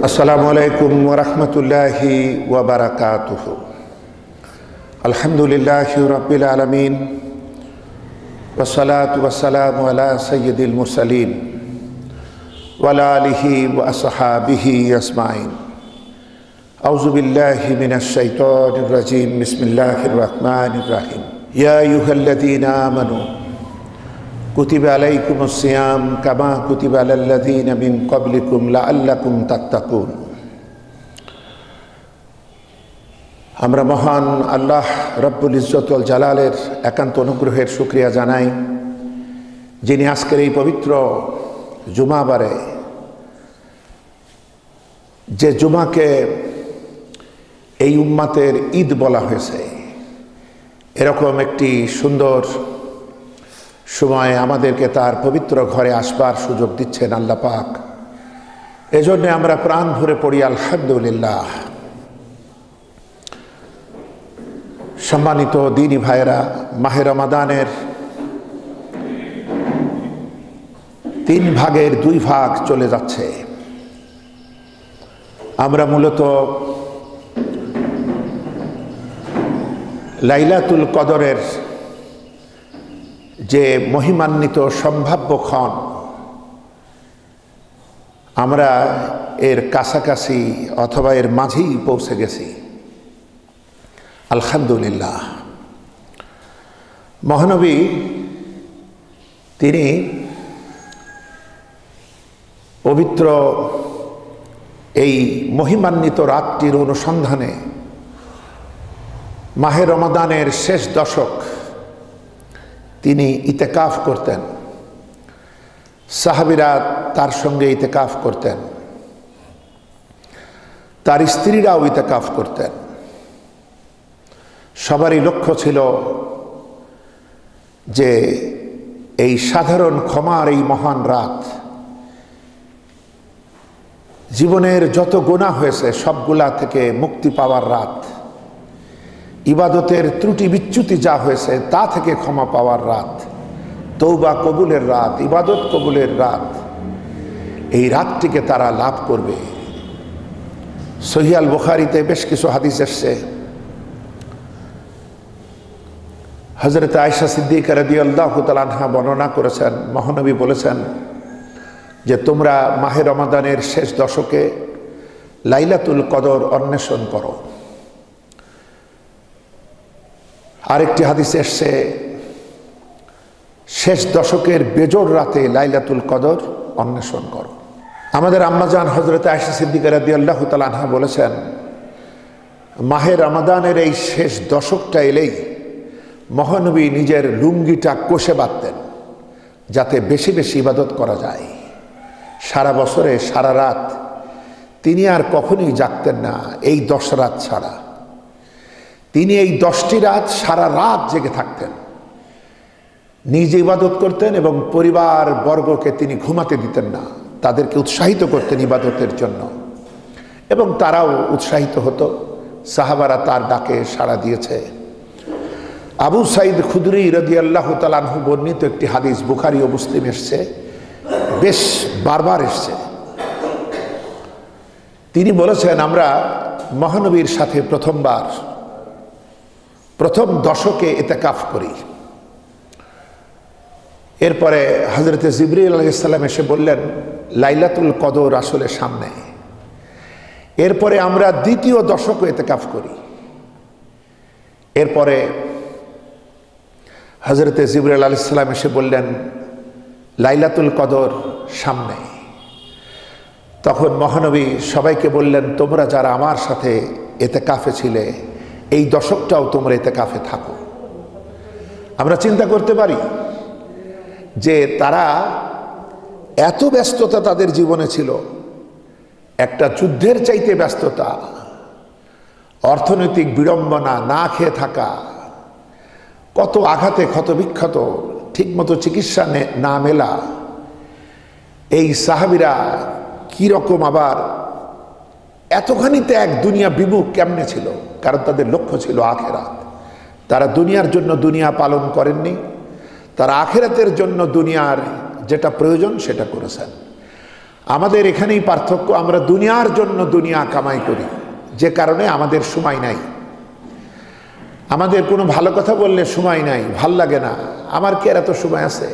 আসসালামু আলাইকুম ওয়া রাহমাতুল্লাহি ওয়া বারাকাতুহু। আলহামদুলিল্লাহি রাব্বিল আলামিন ওয়া সলাতু ওয়া সালামু আলা সাইয়্যিদিল মুরসালিন ওয়া আলা আলিহি ওয়া আসহাবিহি আজমাইন। আউযু বিল্লাহি মিনাশ শাইতানির রাজীম। বিসমিল্লাহির রাহমানির রাহিম। ইয়া আইয়ুহাল্লাযীনা আমানু কুতিবা আলাইকুমুস সিয়াম কামা কুতিবা আলাল্লাযীনা মিন ক্বাবলিকুম লাআল্লাকুম তাত্তাকুন। আমরা মহান আল্লাহ রব্বুল ইজ্জত ওয়াল জালালের একান্ত অনুগ্রহের শুকরিয়া জানাই, যিনি আজকের এই পবিত্র জুমাবারে, যে জুমাকে এই উম্মাতের ঈদ বলা হয়েছে, এরকম একটি সুন্দর সময় আমাদেরকে তার পবিত্র ঘরে আসবার সুযোগ দিচ্ছেন আল্লাহ পাক। এজন্য আমরা প্রাণ ভরে পড়ি আলহামদুলিল্লাহ। সম্মানিত দ্বীনী ভাইয়েরা, মাহে রমাদানের 3 ভাগের 2 ভাগ চলে যাচ্ছে। আমরা মূলত লাইলাতুল কদরের যে মহিমান্বিত সম্ভাব্য ক্ষণ, আমরা এর কাছাকাছি অথবা এর মাঝেই পৌঁছে গেছি আলহামদুলিল্লাহ। মহানবী তিনি পবিত্র এই মহিমান্বিত রাতটির অনুসন্ধানে মাহে রমাদানের শেষ দশক তিনি ইতেকাফ করতেন। সাহাবীরা তার সঙ্গে ইতেকাফ করতেন, তার স্ত্রীরাও ইতেকাফ করতেন। সবারই লক্ষ্য ছিল যে এই সাধারণ ক্ষমার এই মহান রাত, জীবনের যত গুনাহ হয়েছে সবগুলা থেকে মুক্তি পাওয়ার রাত, ইবাদতের ত্রুটি বিচ্যুতি যা হয়েছে তা থেকে ক্ষমা পাওয়ার রাত, তওবা কবুলের রাত, ইবাদত কবুলের রাত। এই রাতটিকে তারা লাভ করবে। সহিহ আল বুখারীতে বেশ কিছু হাদিস এসেছে। হযরত আয়েশা সিদ্দিকা রাদিয়াল্লাহু তাআলা আনহা বর্ণনা করেছেন, মহানবী বলেছেন যে তোমরা মাহে রমাদানের শেষ দশকে লাইলাতুল কদর অন্বেষণ করো। আরেকটি হাদিসে এসছে শেষ দশকের বেজোড় রাতে লাইলাতুল কদর অন্বেষণ করো। আমাদের আম্মাজান হযরত আয়েশা সিদ্দিকা রাদিয়াল্লাহু তাআলা আনহা বলেছেন, মাহে রমাদানের এই শেষ দশকটা এলেই মহানবী নিজের লুঙ্গিটা কষে বাঁধতেন যাতে বেশি বেশি ইবাদত করা যায়। সারা বছরে সারা রাত তিনি আর কখনোই জাগতেন না, এই 10 রাত ছাড়া। তিনি এই 10টি রাত সারা রাত জেগে থাকতেন, নিজে ইবাদত করতেন এবং পরিবার বর্গকে তিনি ঘুমাতে দিতেন না, তাদেরকে উৎসাহিত করতেন ইবাদতের জন্য এবং তারাও উৎসাহিত হতো। সাহাবারা তার ডাকে সাড়া দিয়েছে। আবু সাঈদ খুদরি রাদিয়াল্লাহু তাআলা আনহু বর্ণিত একটি হাদিস বুখারী ও মুসলিম এসছে, বেশ বারবার এসছে। তিনি বলেছেন, আমরা মহানবীর সাথে প্রথম দশকে ইতেকাফ করি। এরপরে হযরত জিবরিল আলাইহিস সালাম এসে বললেন লাইলাতুল কদর আসলে সামনে। এরপরে আমরা দ্বিতীয় দশকে ইতেকাফ করি। এরপরে হযরত জিবরিল আলাইহিস সালাম এসে বললেন লাইলাতুল কদর সামনে। তখন মহানবী সবাইকে বললেন, তোমরা যারা আমার সাথে ইতেকাফে ছিলে এই দশকটাও তোমরা ইতেকাফে থাকো। আমরা চিন্তা করতে পারি যে তারা এত ব্যস্ততা তাদের জীবনে ছিল, একটা যুদ্ধের চাইতে ব্যস্ততা, অর্থনৈতিক বিড়ম্বনা, না খেয়ে থাকা, কত আঘাতে ক্ষতবিক্ষত, ঠিকমতো চিকিৎসা না মেলা। এই সাহাবীরা কীরকম আবার এতখানিতে এক দুনিয়া বিমুখ কেমনে ছিল? কারণ তাদের লক্ষ্য ছিল আখেরাত। তারা দুনিয়ার জন্য দুনিয়া পালন করেননি, তারা আখেরাতের জন্য দুনিয়ার যেটা প্রয়োজন সেটা করেছেন। আমাদের এখানেই পার্থক্য, আমরা দুনিয়ার জন্য দুনিয়া কামাই করি, যে কারণে আমাদের সময় নাই। আমাদের কোনো ভালো কথা বললে সময় নাই, ভাল লাগে না, আমার কি আর এত সময় আছে?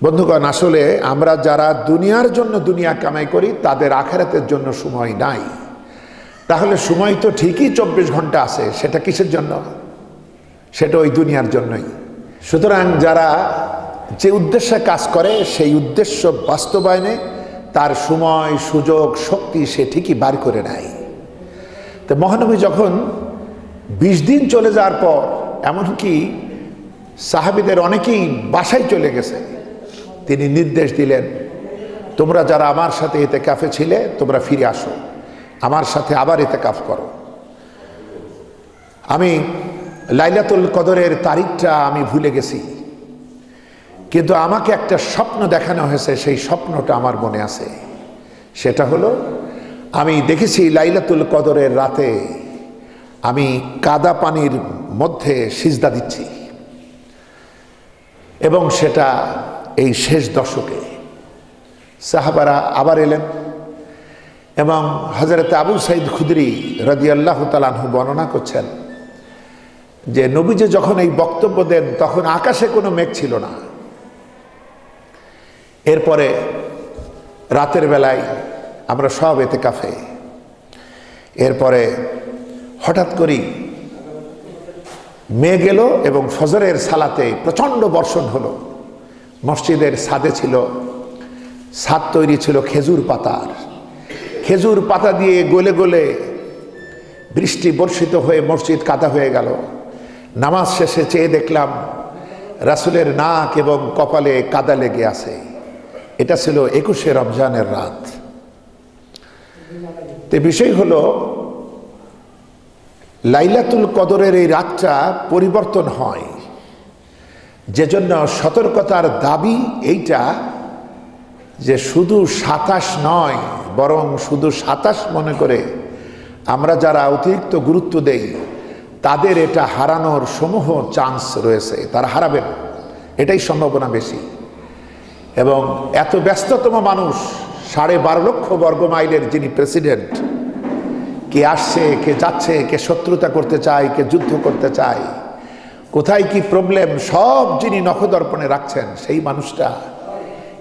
বন্ধুগণ, আসলে আমরা যারা দুনিয়ার জন্য দুনিয়া কামাই করি তাদের আখিরাতের জন্য সময় নাই। তাহলে সময় তো ঠিকই 24 ঘন্টা আছে, সেটা কিসের জন্য? সেটা ওই দুনিয়ার জন্যই। সুতরাং যারা যে উদ্দেশ্যে কাজ করে সেই উদ্দেশ্য বাস্তবায়নে তার সময়, সুযোগ, শক্তি সে ঠিকই বার করে নেয়। তো মহানবী যখন 20 দিন চলে যাওয়ার পর, এমনকি সাহাবীদের অনেকেই বাসায় চলে গেছে, তিনি নির্দেশ দিলেন, তোমরা যারা আমার সাথে ইতিকাফে ছিলে তোমরা ফিরে আসো, আমার সাথে আবার ইতিকাফ করো। আমি লাইলাতুল কদরের তারিখটা আমি ভুলে গেছি, কিন্তু আমাকে একটা স্বপ্ন দেখানো হয়েছে, সেই স্বপ্নটা আমার মনে আছে। সেটা হলো, আমি দেখেছি লাইলাতুল কদরের রাতে আমি কাদা পানির মধ্যে সিজদা দিচ্ছি, এবং সেটা এই শেষ দশকে। সাহাবারা আবার এলেন এবং হযরত আবু সাঈদ খুদরি রাদিয়াল্লাহু তাআলা আনহু বর্ণনা করছেন যে নবীজি যখন এই বক্তব্য দেন তখন আকাশে কোনো মেঘ ছিল না। এরপরে রাতের বেলায় আমরা সব ইতিকাফে, এরপরে হঠাৎ করেই মেঘ এলো এবং ফজরের সালাতে প্রচণ্ড বর্ষণ হলো। মসজিদের ছাদে ছিল, ছাদ তৈরি ছিল খেজুর পাতার, খেজুর পাতা দিয়ে গলে গলে বৃষ্টি বর্ষিত হয়ে মসজিদ কাদা হয়ে গেল। নামাজ শেষে চেয়ে দেখলাম রাসূলের নাক এবং কপালে কাদা লেগে আছে। এটা ছিল 21শে রমজানের রাত। তো বিষয় হলো, লাইলাতুল কদরের এই রাতটা পরিবর্তন হয়, যেজন্য সতর্কতার দাবি এইটা যে শুধু 27 নয়, বরং শুধু 27 মনে করে আমরা যারা অতিরিক্ত গুরুত্ব দেই তাদের এটা হারানোর সমূহ চান্স রয়েছে, তারা হারাবেন, এটাই সম্ভাবনা বেশি। এবং এত ব্যস্ততম মানুষ, 12.5 লক্ষ বর্গ মাইলের যিনি প্রেসিডেন্ট, কে আসছে, কে যাচ্ছে, কে শত্রুতা করতে চায়, কে যুদ্ধ করতে চায়, কোথায় কি প্রবলেম, সব যিনি নখদর্পণে রাখছেন, সেই মানুষটা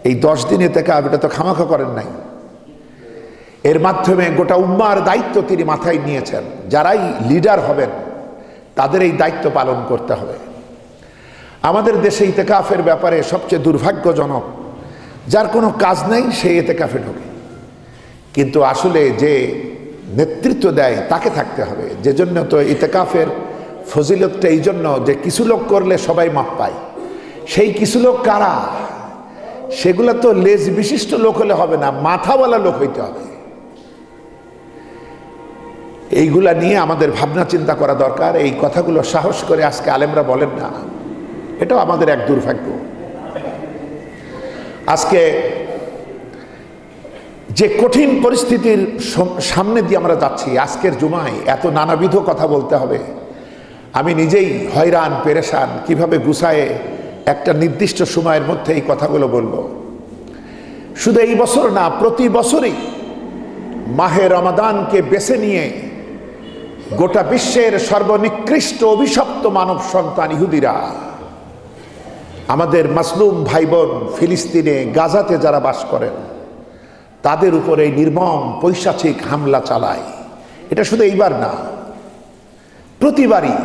এই 10 দিনে থেকে এটা তো খামাখা করেন নাই। এর মাধ্যমে গোটা উম্মার দায়িত্ব তিনি মাথায় নিয়েছেন। যারাই লিডার হবেন তাদের এই দায়িত্ব পালন করতে হবে। আমাদের দেশে ইতিকাফের ব্যাপারে সবচেয়ে দুর্ভাগ্যজনক, যার কোনো কাজ নেই সে ইতিকাফে ঢোকে, কিন্তু আসলে যে নেতৃত্ব দেয় তাকে থাকতে হবে। যে জন্য তো ইতিকাফের ফজিলতটা এই জন্য যে কিছু লোক করলে সবাই মাপ পায়। সেই কিছু লোক কারা? সেগুলো তো লেজ বিশিষ্ট লোক হলে হবে না, মাথাওয়ালা লোক হইতে হবে। এইগুলা নিয়ে আমাদের ভাবনা চিন্তা করা দরকার। এই কথাগুলো সাহস করে আজকে আলেমরা বলেন না, এটাও আমাদের এক দুর্ভাগ্য। আজকে যে কঠিন পরিস্থিতির সামনে দিয়ে আমরা যাচ্ছি, আজকের জুমায় এত নানাবিধ কথা বলতে হবে, আমি নিজেই হয়রান পেরেশান কিভাবে গুছায়ে একটা নির্দিষ্ট সময়ের মধ্যে এই কথাগুলো বলবো। শুধু এই বছর না, প্রতি বছরই মাহে রমাদানকে বেছে নিয়ে গোটা বিশ্বের সর্বনিকৃষ্ট অভিশপ্ত মানব সন্তান ইহুদিরা আমাদের মাসলুম ভাই বোন ফিলিস্তিনে, গাজাতে যারা বাস করেন, তাদের উপরে নির্মম পৈশাচিক হামলা চালায়। এটা শুধু এইবার না, প্রতিবারই।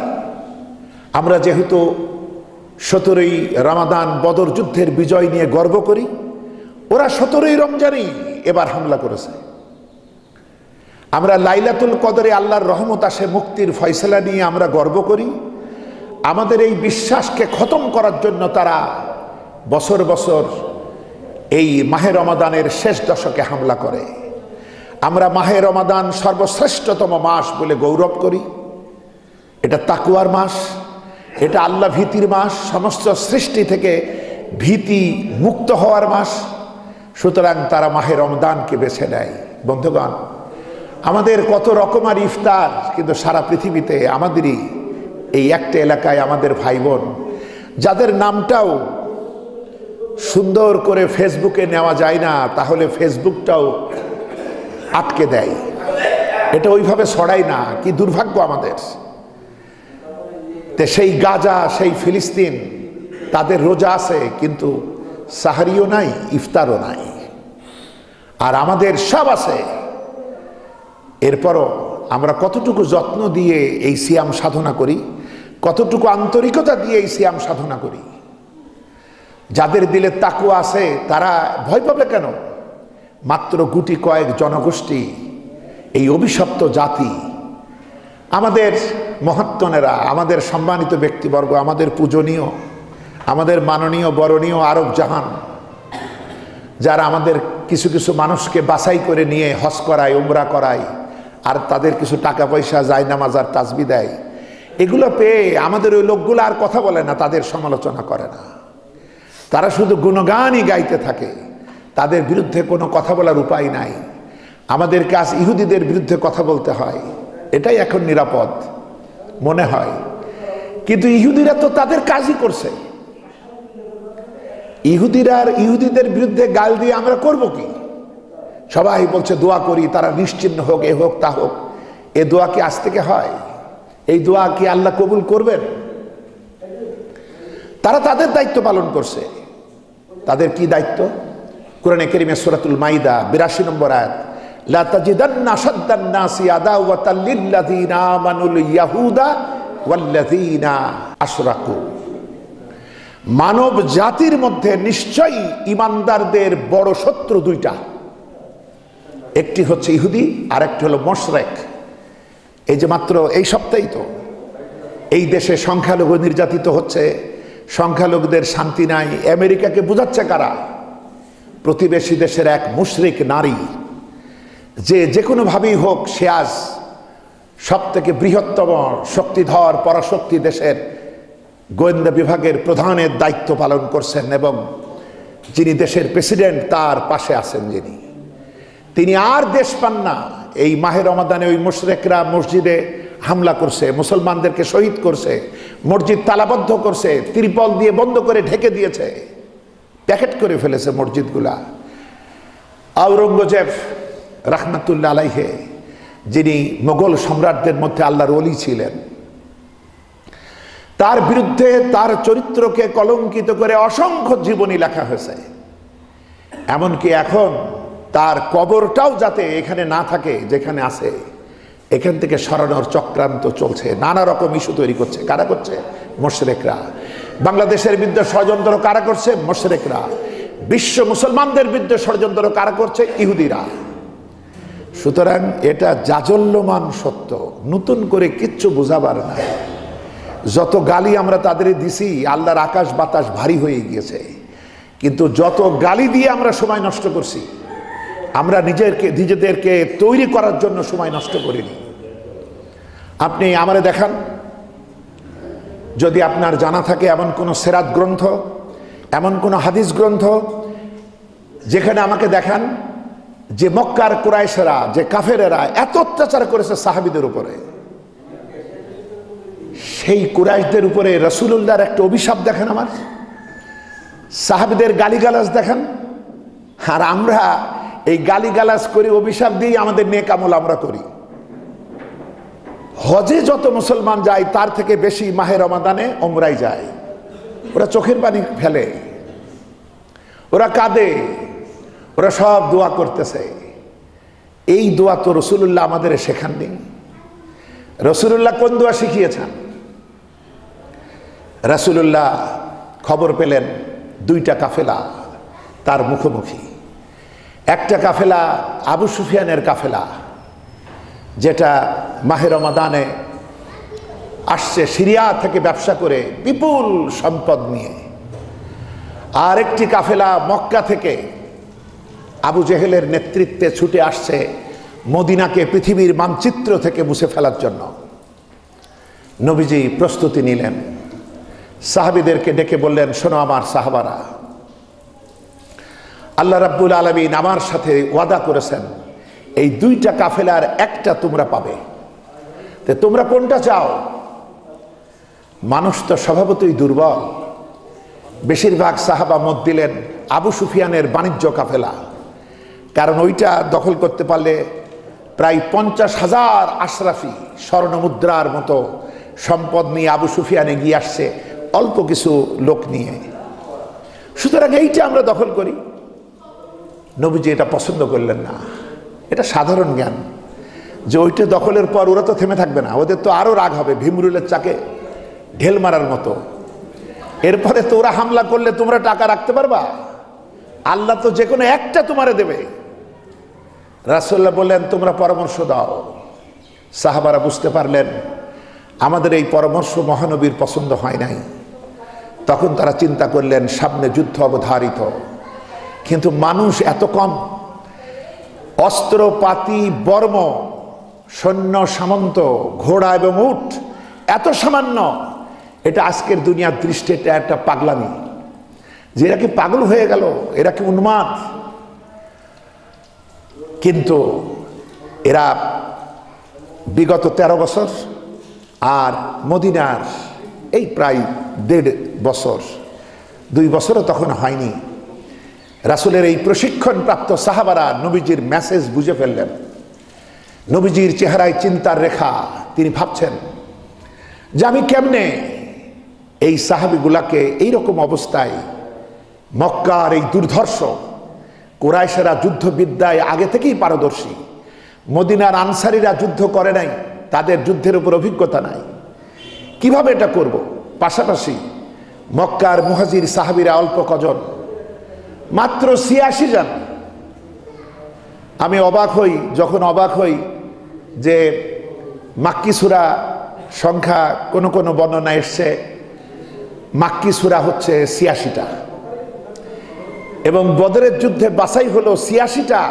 আমরা যেহেতু 17ই রমাদান বদর যুদ্ধের বিজয় নিয়ে গর্ব করি, ওরা 17ই রমজানেই এবার হামলা করেছে। আমরা লাইলাতুল কদরে আল্লাহর রহমত আসে, মুক্তির ফয়সালা নিয়ে আমরা গর্ব করি। আমাদের এই বিশ্বাসকে খতম করার জন্য তারা বছর বছর এই মাহে রমাদানের শেষ দশকে হামলা করে। আমরা মাহে রমাদান সর্বশ্রেষ্ঠতম মাস বলে গৌরব করি। এটা তাকওয়ার মাস, এটা আল্লাহ ভীতির মাস, সমস্ত সৃষ্টি থেকে ভীতি মুক্ত হওয়ার মাস। সুতরাং তারা মাহে রমজানকে বেছে নেয়। বন্ধুগণ, আমাদের কত রকমার ইফতার, কিন্তু সারা পৃথিবীতে আমাদেরই এই একটা এলাকায় আমাদের ভাই বোন, যাদের নামটাও সুন্দর করে ফেসবুকে নেওয়া যায় না, তাহলে ফেসবুকটাও আটকে দেয়। এটা ওইভাবে ছড়ায় না। কি দুর্ভাগ্য আমাদের। তে সেই গাজা, সেই ফিলিস্তিন, তাদের রোজা আছে কিন্তু সাহারিও নাই, ইফতারও নাই। আর আমাদের সব আছে। এরপরও আমরা কতটুকু যত্ন দিয়ে এই সিয়াম সাধনা করি, কতটুকু আন্তরিকতা দিয়ে এই সিয়াম সাধনা করি। যাদের দিলে তাকওয়া আছে তারা ভয় পাবে কেন? মাত্র গুটি কয়েক জনগোষ্ঠী, এই অভিশপ্ত জাতি, আমাদের মহাত্মনেরা, আমাদের সম্মানিত ব্যক্তিবর্গ, আমাদের পূজনীয়, আমাদের মাননীয় বরণীয় আরব জাহান, যারা আমাদের কিছু কিছু মানুষকে বাছাই করে নিয়ে হজ করায়, উমরা করায়, আর তাদের কিছু টাকা পয়সা জায়নামাজ আর তাসবিহ দেয়, এগুলো পেয়ে আমাদের ওই লোকগুলো আর কথা বলে না, তাদের সমালোচনা করে না। তারা শুধু গুণগানই গাইতে থাকে। তাদের বিরুদ্ধে কোনো কথা বলার উপায় নাই। আমাদের কাজ ইহুদিদের বিরুদ্ধে কথা বলতে হয়, এটাই এখন নিরাপদ মনে হয়। কিন্তু ইহুদিরা তো তাদের কাজই করছে। ইহুদিদের বিরুদ্ধে গাল দিয়ে আমরা করব কি? সবাই বলছে দোয়া করি, তারা নিশ্চিহ্ন হোক, এ হোক তা হোক। এ দোয়া কি আজ থেকে হয়? এই দোয়া কি আল্লাহ কবুল করবেন? তারা তাদের দায়িত্ব পালন করছে। তাদের কি দায়িত্ব? কোরআনে কারীমে সূরাতুল মাইদা ৮২ নম্বর আয়াত, লা তাজিদান্না আশাদ্দান নাসি আদাওয়াতাল লিল্লাযিনা আমানুল ইয়াহুদা ওয়াল্লাযিনা আশরাকু। মানব জাতির মধ্যে নিশ্চয়ই ইমানদারদের বড় শত্রু দুইটা। একটি হচ্ছে ইহুদি, আর একটি হলো মুশরিক। এই যে মাত্র এই সপ্তাহেই তো এই দেশে সংখ্যালঘু নির্যাতিত হচ্ছে, সংখ্যালঘুদের শান্তি নাই। আমেরিকাকে বোঝাচ্ছে কারা? প্রতিবেশী দেশের এক মুশরিক নারী, যে কোনোভাবেই হোক সে আজ সব থেকে বৃহত্তম শক্তিধর পরাশক্তি দেশের গোয়েন্দা বিভাগের প্রধানের দায়িত্ব পালন করছেন, এবং যিনি দেশের প্রেসিডেন্ট তার পাশে আছেন যিনি, তিনি আর দেশ পান না। এই মাহে রমাদানে ওই মুশরিকরা মসজিদে হামলা করছে, মুসলমানদেরকে শহীদ করছে, মসজিদ তালাবদ্ধ করছে, ত্রিপল দিয়ে বন্ধ করে ঢেকে দিয়েছে, প্যাকেট করে ফেলেছে মসজিদগুলা। আওরঙ্গজেব রাহমাতুল্লাহ আলাইহে, যিনি মোগল সম্রাটদের মধ্যে আল্লাহর ওলি ছিলেন, তার বিরুদ্ধে তার চরিত্রকে কলঙ্কিত করে অসংখ্য জীবনী লেখা হয়েছে। এমনকি এখন তার কবরটাও যাতে এখানে না থাকে, যেখানে আছে এখান থেকে সরানোর চক্রান্ত চলছে। নানা রকম ইস্যু তৈরি করছে। কারা করছে? মুশরিকরা। বাংলাদেশের বিরুদ্ধে ষড়যন্ত্র কারা করছে? মুশরিকরা। বিশ্ব মুসলমানদের বিরুদ্ধে ষড়যন্ত্র কারা করছে? ইহুদিরা। সুতরাং এটা জাজল্যমান সত্য, নতুন করে কিচ্ছু বোঝাবার না। যত গালি আমরা তাদের দিছি, আল্লাহর আকাশ বাতাস ভারী হয়ে গিয়েছে। কিন্তু যত গালি দিয়ে আমরা সময় নষ্ট করছি, আমরা নিজেদেরকে তৈরি করার জন্য সময় নষ্ট করিনি। আপনি আমারে দেখান, যদি আপনার জানা থাকে এমন কোনো সিরাত গ্রন্থ, এমন কোনো হাদিস গ্রন্থ, যেখানে আমাকে দেখান যে মক্কার কুরাইশেরা, যে কাফেরেরা এত অত্যাচার করেছে সাহাবীদের উপরে। সেই কুরাইশদের উপরে রাসূলুল্লাহর একটা অভিশাপ দেখেন, আমার সাহাবীদের গালিগালাজ দেখেন। আর আমরা এই গালিগালাজ করি, অভিশাপ দিয়ে আমাদের নেক আমল আমরা করি। হজে যত মুসলমান যায় তার থেকে বেশি মাহে রমাদানে উমরায় যায়। ওরা চোখের পানি ফেলে, ওরা কাঁদে, ওরা সব দোয়া করতেছে। এই দোয়া তো রাসূলুল্লাহ আমাদের শেখাননি। রাসূলুল্লাহ কোন দোয়া শিখিয়েছেন? রাসূলুল্লাহ খবর পেলেন দুইটা কাফেলা তার মুখোমুখি। একটা কাফেলা আবু সুফিয়ানের কাফেলা, যেটা মাহে রমাদানে আসছে সিরিয়া থেকে ব্যবসা করে বিপুল সম্পদ নিয়ে। আর একটি কাফেলা মক্কা থেকে আবু জেহেলের নেতৃত্বে ছুটে আসছে মদিনাকে পৃথিবীর মানচিত্র থেকে মুছে ফেলার জন্য। নবীজি প্রস্তুতি নিলেন, সাহাবীদেরকে ডেকে বললেন, শোনো আমার সাহাবারা, আল্লাহ রাব্বুল আলামিন আমার সাথে ওয়াদা করেছেন এই দুইটা কাফেলার একটা তোমরা পাবে। তো তোমরা কোনটা চাও? মানুষ তো স্বভাবতই দুর্বল। বেশিরভাগ সাহাবা মত দিলেন আবু সুফিয়ানের বাণিজ্য কাফেলা, কারণ ওইটা দখল করতে পারলে প্রায় 50,000 আশরাফি স্বর্ণমুদ্রার মতো সম্পদ নিয়ে আবু সুফিয়ান এগিয়ে আসছে অল্প কিছু লোক নিয়ে। সুতরাং এইটা আমরা দখল করি। নবীজি এটা পছন্দ করলেন না। এটা সাধারণ জ্ঞান যে ওইটা দখলের পর ওরা তো থেমে থাকবে না, ওদের তো আরো রাগ হবে ভীমরুলের চাকে ঢেল মারার মতো। এরপরে তো ওরা হামলা করলে তোমরা টাকা রাখতে পারবা? আল্লাহ তো যে কোনো একটা তোমারে দেবে। রাসূলুল্লাহ বললেন তোমরা পরামর্শ দাও। সাহাবারা বুঝতে পারলেন আমাদের এই পরামর্শ মহানবীর পছন্দ হয় নাই। তখন তারা চিন্তা করলেন সামনে যুদ্ধ অবধারিত, কিন্তু মানুষ এত কম, অস্ত্রপাতি বর্ম সৈন্য সামন্ত ঘোড়া এবং উট এত সামান্য। এটা আজকের দুনিয়ার দৃষ্টি এটা একটা পাগলামি, যে এরা কি পাগল হয়ে গেল, এরা কি উন্মাদ। কিন্তু এরা বিগত 13 বছর আর মদিনার এই প্রায় 1.5 বছর, 2 বছরও তখন হয়নি, রাসূলের এই প্রশিক্ষণপ্রাপ্ত সাহাবারা নবীজির মেসেজ বুঝে ফেললেন। নবীজির চেহারায় চিন্তার রেখা। তিনি ভাবছেন যে আমি কেমনে এই সাহাবীগুলাকে এইরকম অবস্থায়, মক্কার এই দুর্ধর্ষ কুরাইশেরা যুদ্ধবিদ্যায় আগে থেকেই পারদর্শী, মদিনার আনসারীরা যুদ্ধ করে নাই, তাদের যুদ্ধের উপর অভিজ্ঞতা নাই, কিভাবে এটা করব। পাশাপাশি মক্কার মুহাজির সাহাবীরা অল্প কজন, মাত্র 86 জন। আমি যখন অবাক হই যে মাক্কি সূরা সংখ্যা কোন কোন বর্ণনা এসছে মাক্কি সূরা হচ্ছে 86টা, এবং বদরের যুদ্ধে বাছাই হলো 86টা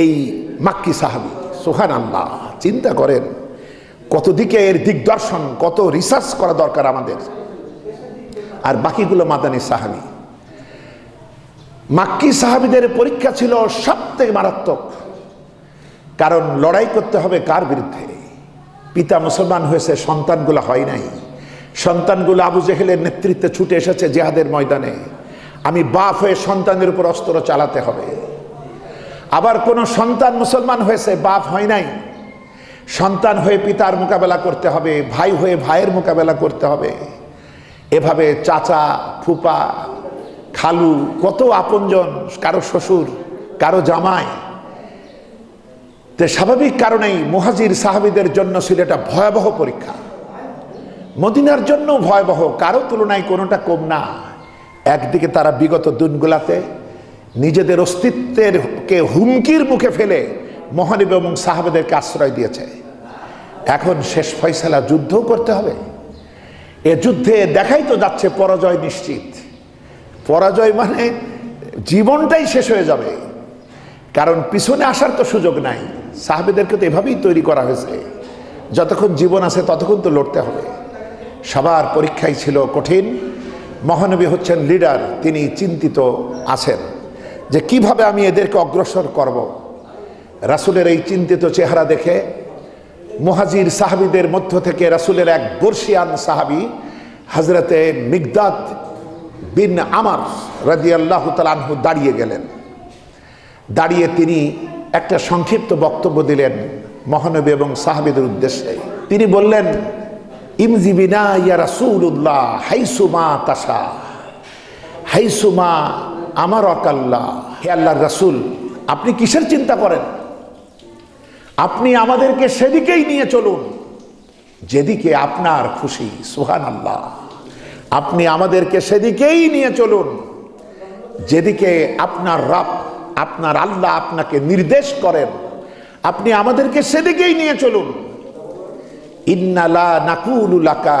এই মাক্কি সাহাবী। সুবহানাল্লাহ, চিন্তা করেন কত দিকে এর দিগদর্শন, কত রিসার্চ করা দরকার আমাদের। আর বাকিগুলো মাদানী সাহাবী। মাক্কি সাহাবীদের পরীক্ষা ছিল সবথেকে মারাত্মক, কারণ লড়াই করতে হবে কার বিরুদ্ধে? পিতা মুসলমান হয়েছে, সন্তানগুলো হয় নাই। সন্তানগুলো আবু জেহেলের নেতৃত্বে ছুটে এসেছে জিহাদের ময়দানে। আমি বাপ হয়ে সন্তানের উপর অস্ত্র চালাতে হবে। আবার কোন সন্তান মুসলমান হয়েছে, বাপ হয় নাই, সন্তান হয়ে পিতার মোকাবেলা করতে হবে, ভাই হয়ে ভাইয়ের মোকাবেলা করতে হবে। এভাবে চাচা, ফুপা, খালু, কত আপনজন, কারো শ্বশুর, কারো জামাই। তো স্বাভাবিক কারণেই মুহাজির সাহাবীদের জন্য ছিল এটা ভয়াবহ পরীক্ষা। মদিনার জন্য ভয়াবহ, কারো তুলনায় কোনোটা কম না। একদিকে তারা বিগত দিনগুলাতে নিজেদের অস্তিত্বের কে হুমকির মুখে ফেলে মহানবী এবং সাহাবাদেরকে আশ্রয় দিয়েছে। এখন শেষ ফয়সালা যুদ্ধ করতে হবে। এ যুদ্ধে দেখাই তো যাচ্ছে পরাজয় নিশ্চিত। পরাজয় মানে জীবনটাই শেষ হয়ে যাবে, কারণ পিছনে আসার তো সুযোগ নাই। সাহাবাদেরকে তো এভাবেই তৈরি করা হয়েছে, যতক্ষণ জীবন আছে ততক্ষণ তো লড়তে হবে। সবার পরীক্ষাই ছিল কঠিন। মহানবী হচ্ছেন লিডার, তিনি চিন্তিত আছেন যে কিভাবে আমি এদেরকে অগ্রসর করব। রাসূলের এই চিন্তিত চেহারা দেখে মুহাজির সাহাবীদের মধ্য থেকে রাসূলের এক বর্ষিয়ান সাহাবী হযরতে মিকদাদ বিন আমর রাদিয়াল্লাহু তাআলা আনহু দাঁড়িয়ে গেলেন। দাঁড়িয়ে তিনি একটা সংক্ষিপ্ত বক্তব্য দিলেন মহানবী এবং সাহাবীদের উদ্দেশ্যে। তিনি বললেন, ইমজি বিনা ইয়া রাসূলুল্লাহ হাইসুমা তাশা হাইসুমা আমারাকাল্লাহ। হে আল্লাহর রাসূল, আপনি কিসের চিন্তা করেন? আপনি আমাদেরকে সেদিকেই নিয়ে চলুন যেদিকে আপনার খুশি। সুবহানাল্লাহ, আপনি আমাদেরকে সেদিকেই নিয়ে চলুন যেদিকে আপনার রব, আপনার আল্লাহ আপনাকে নির্দেশ করেন। আপনি আমাদেরকে সেদিকেই নিয়ে চলুন। ইন্না লা নাকুলু লাকা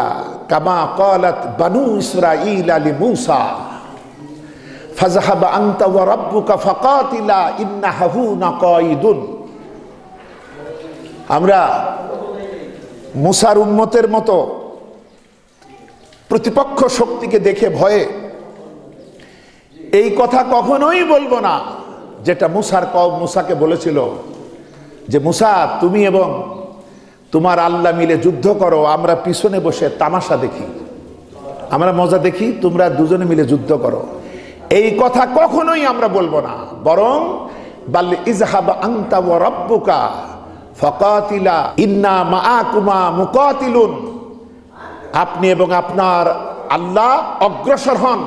কামা ক্বালাত বানু ইসরাঈল লি মূসা ফাযহাব আনতা ওয়া রাব্বুকা ফাকাতিলা ইন্না হাহুনা কাঈদুন। আমরা মুসার উম্মতের মতো প্রতিপক্ষ শক্তিকে দেখে ভয়ে এই কথা কখনোই বলবো না যেটা মুসার কওম মুসাকে বলেছিল যে মুসা, তুমি এবং তোমার আল্লাহ মিলে যুদ্ধ করো, আমরা পিছনে বসে তামাশা দেখি, আমরা মজা দেখি, তোমরা দুজনে মিলে যুদ্ধ করো। এই কথা কখনোই আমরা বলবো না, বরং বাল ইযহাব আনতা ওয়া রাব্বুকা ফাকাতিলা ইন্না মাআকুমা মুকাতিলুন। আপনি এবং আপনার আল্লাহ অগ্রসর হন,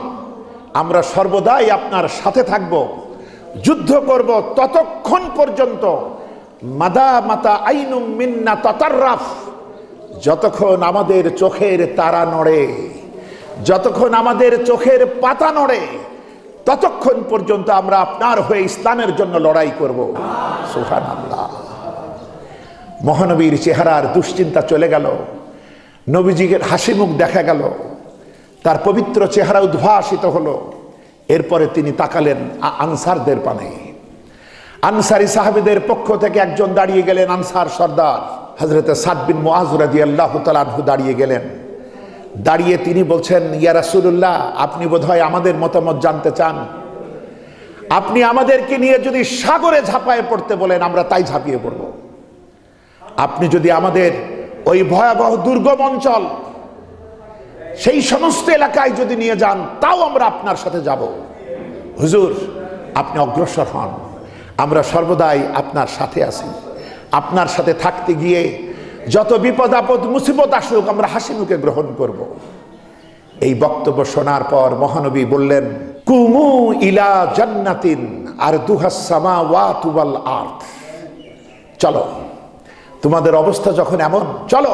আমরা সর্বদাই আপনার সাথে থাকব, যুদ্ধ করব ততক্ষণ পর্যন্ত মাদা মাতা আইনুম মিন্না তাতাররাফ, যতক্ষণ আমাদের চোখের তারা নড়ে, যতক্ষণ আমাদের চোখের পাতা নড়ে, ততক্ষণ পর্যন্ত আমরা আপনার হয়ে ইসলামের জন্য লড়াই করব। সুবহানাল্লাহ। মহানবীর চেহারার দুশ্চিন্তা চলে গেল, নবীজির হাসি মুখ দেখা গেল, তার পবিত্র চেহারা উদ্ভাসিত হলো। এরপরে তিনি তাকালেন আনসারদের পানে। আনসারী সাহাবীদের পক্ষ থেকে একজন দাঁড়িয়ে গেলেন, আনসার সর্দার হযরত সাদ বিন মুআয রাদিয়াল্লাহু তাআলা আনহু দাঁড়িয়ে গেলেন। দাঁড়িয়ে তিনি বলছেন, ইয়া রাসূলুল্লাহ, আপনি বোধহয় আমাদের মতামত জানতে চান। আপনি আমাদেরকে নিয়ে যদি সাগরে ঝাঁপায়ে পড়তে বলেন, আমরা তাই ঝাঁপিয়ে পড়ব। আপনি যদি আমাদের ওই ভয়াবহ দুর্গম অঞ্চল, সেই সমস্ত এলাকায় যদি নিয়ে যান, তাও আমরা আপনার সাথে যাব। হুজুর, আপনি অগ্রসর হন, আমরা সর্বদাই আপনার সাথে আছি। আপনার সাথে থাকতে গিয়ে যত বিপদ আপদ মুসিবত আসুক, আমরা হাসি মুখে গ্রহণ করব। এই বক্তব্য শোনার পর মহানবী বললেন, কুমু ইলা জান্নাতিন আরদুহাস সামাওয়াতু ওয়াল আরদ। চলো, তোমাদের অবস্থা যখন এমন, চলো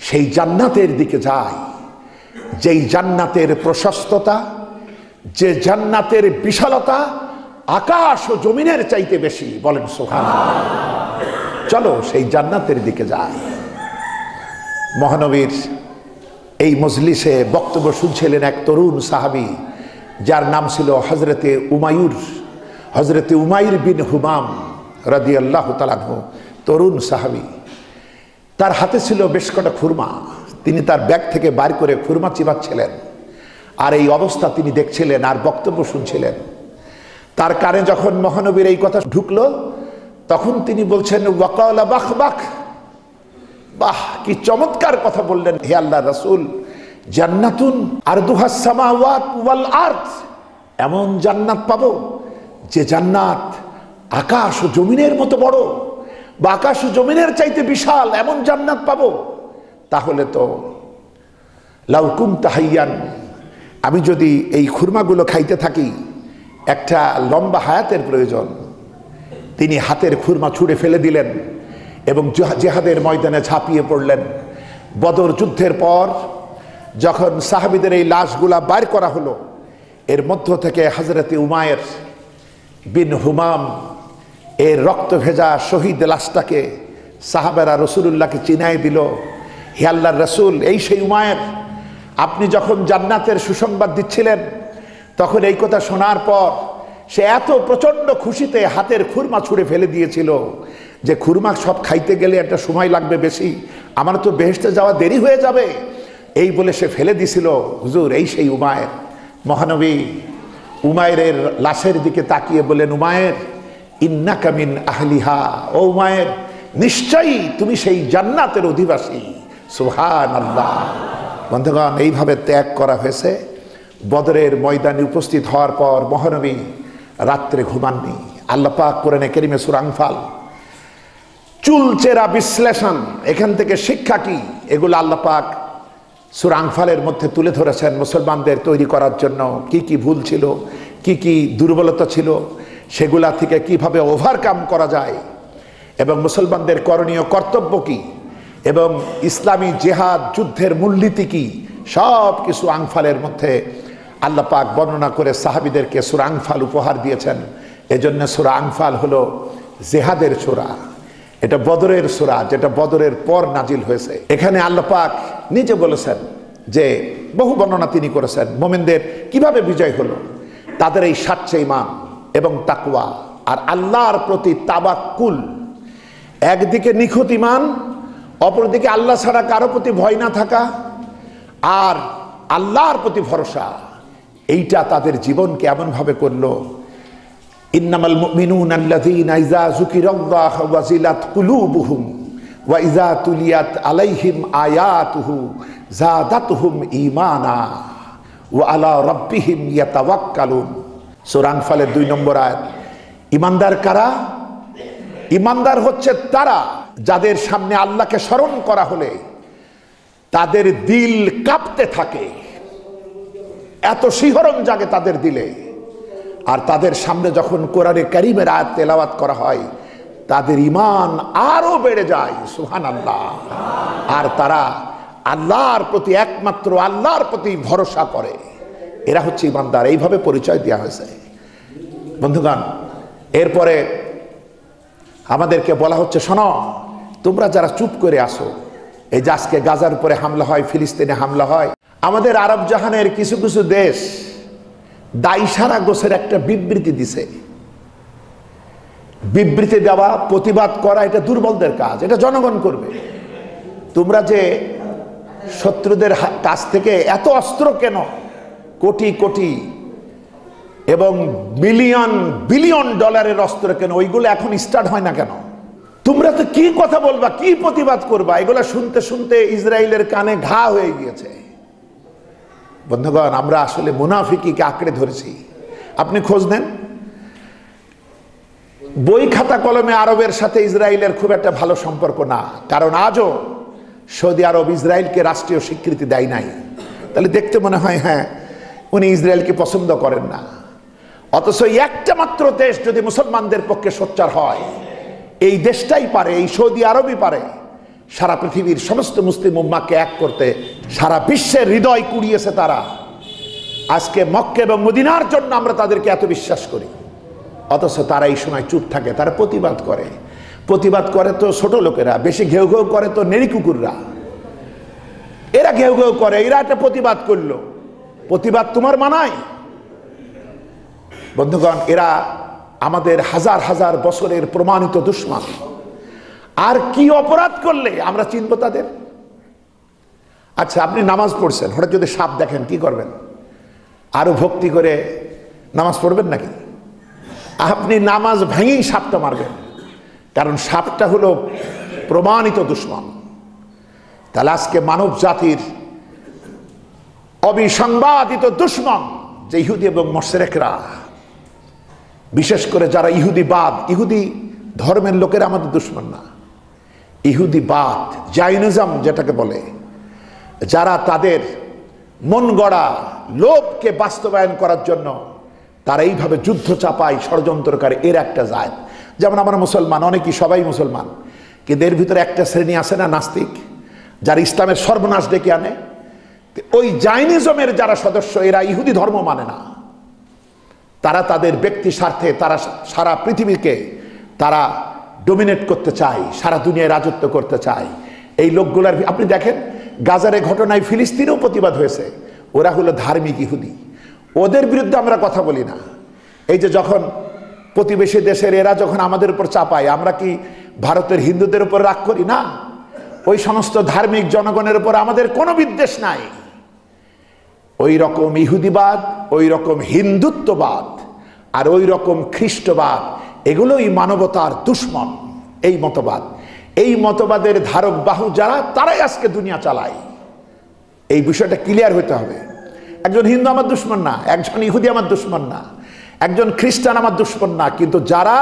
সেই জান্নাতের দিকে যাই, যেই জান্নাতের প্রশস্ততা, যে জান্নাতের বিশালতা আকাশ ও জমিনের চাইতে বেশি। বলেন সুবহানাল্লাহ। চলো সেই জান্নাতের দিকে যাই। মহানবীর এই মজলিসে বক্তব্য শুনছিলেন এক তরুণ সাহাবী, যার নাম ছিল হযরতে উমাইর, হযরতে উমাইর বিন হুমাম রাদিয়াল্লাহু তাআলা আনহু। তরুণ সাহাবী, তার হাতে ছিল বেশ কটা খুরমা। তিনি তার ব্যাগ থেকে বার করে খুরমা চিবাচ্ছিলেন, আর এই অবস্থা তিনি দেখছিলেন আর বক্তব্য শুনছিলেন। তার কানে যখন মহানবীর এই কথা ঢুকলো, তখন তিনি বলছেন, ওয়াকালা বাখ বাখ, বাহ, কি চমৎকার কথা বললেন হে আল্লাহর রাসূল। জান্নাতুন আরদুহাস সামাওয়াত ওয়াল আরদ, এমন জান্নাত পাবো যে জান্নাত আকাশ ও জমিনের মতো বড়, বা আকাশ ও জমিনের চাইতে বিশাল, এমন জান্নাত পাবো। তাহলে তো লাউ কুনতা হাইয়ান, আমি যদি এই খুরমাগুলো খাইতে থাকি, একটা লম্বা হায়াতের প্রয়োজন। তিনি হাতের খুরমা ছুঁড়ে ফেলে দিলেন এবং জিহাদের ময়দানে ঝাঁপিয়ে পড়লেন। বদর যুদ্ধের পর যখন সাহাবীদের এই লাশগুলা বাইর করা হলো, এর মধ্য থেকে হযরতে উমাইর বিন হুমাম এর রক্ত ভেজা শহীদ লাশটাকে সাহাবারা রাসূলুল্লাহকে চিনাই দিল, হে আল্লাহর রাসূল, এই সেই উমাইর, আপনি যখন জান্নাতের সুসংবাদ দিচ্ছিলেন, তখন এই কথা শোনার পর সে এত প্রচন্ড খুশিতে হাতের খুরমা ছুঁড়ে ফেলে দিয়েছিল যে খুরমা সব খাইতে গেলে একটা সময় লাগবে বেশি, আমার তো বেহেশতে যাওয়া দেরি হয়ে যাবে, এই বলে সে ফেলে দিছিল। হুজুর, এই সেই উমাইর। মহানবী উমাইরের লাশের দিকে তাকিয়ে বলেন, উমাইর ইন্নাকা মিন আহলিহা, ও উমাইর, নিশ্চয়ই তুমি সেই জান্নাতের অধিবাসী। সুবহানাল্লাহ। বন্ধুগণ, এইভাবে ত্যাগ করা হয়েছে। বদরের ময়দানে উপস্থিত হওয়ার পর মহানবী রাত্রে ঘুমাননি। আল্লাহ পাক কোরআনে কারীমে সূরা আনফাল চুলচেরা বিশ্লেষণ, এখান থেকে শিক্ষা কি, এগুলো আল্লাহ পাক সূরা আনফালের মধ্যে তুলে ধরেছেন। মুসলমানদের তৈরি করার জন্য কি কি ভুল ছিল, কি কি দুর্বলতা ছিল, সেগুলা থেকে কিভাবে ওভারকাম করা যায়, এবং মুসলমানদের করণীয় কর্তব্য কি, এবং ইসলামী জিহাদ যুদ্ধের মূলনীতি কি, সব কিছু আনফালের মধ্যে আল্লাহ পাক বর্ণনা করে সাহাবীদেরকে সূরা আনফাল উপহার দিয়েছেন। এজন্য সূরা আনফাল হলো জিহাদের সূরা, এটা বদরের সূরা, যেটা বদরের পর নাজিল হয়েছে। এখানে আল্লাহ পাক নিজে বলেছেন যে, বহু বর্ণনা তিনি করেছেন মুমিনদের কিভাবে বিজয় হলো, তাদের এই সাচ্চে ঈমান এবং তাকওয়া আর আল্লাহর প্রতি তাওয়াক্কুল। একদিকে নিখুঁত ঈমান, অপরদিকে আল্লাহ ছাড়া কারো প্রতি ভয় না থাকা, আর আল্লাহর প্রতি ভরসা। এইটা তাদের জীবনকে এমনভাবে করলো, ইন্নামাল মুমিনুনা আল্লাযীনা ইযা যুকিরাল্লাহু ওয়াজিলাত কুলুবুহুম ওয়া ইযা তুলিয়াত আলাইহিম আয়াতুহু যাদাতুহুম ঈমানা ওয়া আলা রাব্বিহিম ইয়াতাওয়াক্কালুন। সূরা আনফালের 2 নম্বর আয়াত। ইমানদার কারা? ইমানদার হচ্ছে তারা যাদের সামনে আল্লাহকে স্মরণ করা হলে তাদের দিল কাঁপতে থাকে, এত শিহরণ জাগে তাদের দিলে। আর তাদের সামনে যখন কোরআনে কারীমের আয়াত তেলাওয়াত করা হয় তাদের ঈমান আরো বেড়ে যায়, সুবহানাল্লাহ। আর তারা আল্লাহর প্রতি, একমাত্র আল্লাহর প্রতি ভরসা করে। এরা হচ্ছে ইমানদার। এইভাবে পরিচয় দেওয়া হয়েছে বন্ধুগণ। এরপরে আমাদেরকে বলা হচ্ছে, শোনো, তোমরা যারা চুপ করে আসো, এই যে আজকে গাজার উপরে হামলা হয়, ফিলিস্তিনে হামলা হয়, আমাদের আরব জাহানের কিছু কিছু দেশ দাইসারা গোছের একটা বিবৃতি দিছে। বিবৃতি দেওয়া, প্রতিবাদ করা, এটা দুর্বলদের কাজ, এটা জনগণ করবে। তোমরা যে শত্রুদের কাছ থেকে এত অস্ত্র কেন, কোটি কোটি এবং বিলিয়ন বিলিয়ন ডলারের অস্ত্র কেন, ওইগুলো এখন স্টার্ট হয় না কেন? তোমরা তো কি কথা বলবা, কি প্রতিবাদ করবা? এগুলো শুনতে শুনতে ইসরায়েলের কানে ঘা হয়ে গিয়েছে। বন্ধুগণ, আমরা আসলে মুনাফিকিকে আঁকড়ে ধরেছি। আপনি খোঁজ নেন, বই খাতা কলমে আরবের সাথে ইসরায়েলের খুব একটা ভালো সম্পর্ক না, কারণ আজও সৌদি আরব ইসরায়েলকে রাষ্ট্রীয় স্বীকৃতি দেয় নাই। তাহলে দেখতে মনে হয় হ্যাঁ, উনি ইসরায়েলকে পছন্দ করেন না। অথচ একটা মাত্র দেশ যদি মুসলমানদের পক্ষে সোচ্চার হয়, এই দেশটাই পারে, এই সৌদি আরবই পারে সারা পৃথিবীর সমস্ত মুসলিম উম্মাহকে এক করতে। সারা বিশ্বের হৃদয় কুড়িয়েছে তারা। আজকে মক্কা এবং মদিনার জন্য আমরা তাদেরকে এত বিশ্বাস করি, অথচ তারা এই সময় চুপ থাকে, তারা প্রতিবাদ করে। প্রতিবাদ করে তো ছোট লোকেরা, বেশি ঘেউ ঘেউ করে তো নেড়ি কুকুররা। এরা ঘেউ ঘেউ করে, এরা একটা প্রতিবাদ করলো। প্রতিবাদ তোমার মানায়? বন্ধুগণ, এরা আমাদের হাজার হাজার বছরের প্রমাণিত দুশমন। আর কি অপরাধ করলে আমরা চিনব তাদের? আচ্ছা, আপনি নামাজ পড়ছেন, হঠাৎ যদি সাপ দেখেন কি করবেন? আরো ভক্তি করে নামাজ পড়বেন নাকি? আপনি নামাজ ভেঙেই সাপটা মারবেন, কারণ সাপটা হলো প্রমাণিত দুশমন। তাহলে আজকে মানব জাতির অবিসংবাদিত দুশমন যে ইহুদি এবং মুশরিকরা, বিশেষ করে যারা ইহুদিবাদ, ইহুদি ধর্মের লোকেরা আমাদের দুশমন না। ইহুদিবাদ, জাইনিজম যেটাকে বলে, যারা তাদের মন গড়া লোভকে বাস্তবায়ন করার জন্য তারা এইভাবে যুদ্ধ চাপায়, ষড়যন্ত্র করে, এর একটা জাত। যেমন আমরা মুসলমান, অনেকেই সবাই মুসলমান, কিন্তু এর ভিতরে একটা শ্রেণী আছে না, নাস্তিক, যারা ইসলামের সর্বনাশ ডেকে আনে। ওই জাইনিজমের যারা সদস্য, এরা ইহুদি ধর্ম মানে না। তারা তাদের ব্যক্তি স্বার্থে তারা সারা পৃথিবীকে তারা ডোমিনেট করতে চায়, সারা দুনিয়ায় রাজত্ব করতে চায়। এই লোকগুলার আপনি দেখেন, গাজারের ঘটনায় ফিলিস্তিনেও প্রতিবাদ হয়েছে। ওরা হলো ধার্মিক ইহুদি, ওদের বিরুদ্ধে আমরা কথা বলি না। এই যে যখন প্রতিবেশী দেশের এরা যখন আমাদের উপর চাপায়, আমরা কি ভারতের হিন্দুদের উপর রাগ করি? না। ওই সমস্ত ধার্মিক জনগণের উপর আমাদের কোনো বিদ্বেষ নাই। ওই রকম ইহুদিবাদ, ওই রকম হিন্দুত্ববাদ আর ওই রকম খ্রিস্টবাদ, এগুলোই মানবতার দুশমন। এই মতবাদ, এই মতবাদের ধারক বাহু যারা, তারাই আজকে দুনিয়া চালায়। এই বিষয়টা ক্লিয়ার হতে হবে। একজন হিন্দু আমার দুশমন না, একজন ইহুদি আমার দুশমন না, একজন খ্রিস্টান আমার দুশমন না, কিন্তু যারা